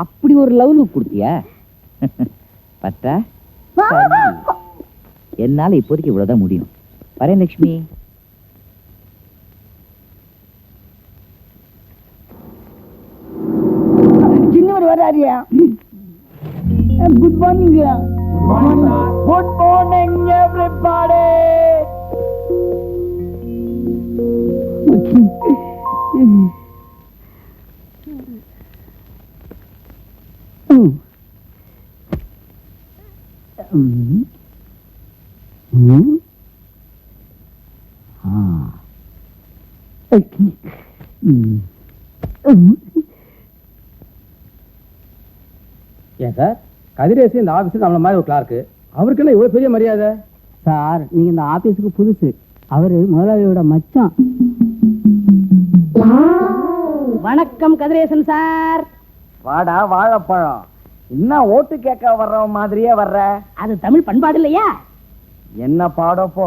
அப்படி ஒரு லவ் கொடுத்தியா? பத்தா என்னால இப்போதைக்கு இவ்வளவுதான் முடியும். வரேன் லட்சுமி. சின்னவர் வராரியா? Good morning. Good morning everybody. ஏன் சார், கதிரேசி இந்த ஆபீஸுக்கு நம்மள மாதிரி ஒரு கிளார்க்கு, அவருக்கு என்ன இவ்வளவு பெரிய மரியாதை? சார், நீங்க இந்த ஆபீஸுக்கு புதுசு. அவரு முதலாளியோட மச்சான். வணக்கம் கதிரேசன் சார். வாடா வாழைப்பழம். என்ன ஓட்டு கேட்க வர்ற மாதிரியே வர்ற? அது தமிழ் பண்பாடு இல்லையா? என்ன பாடோ போ.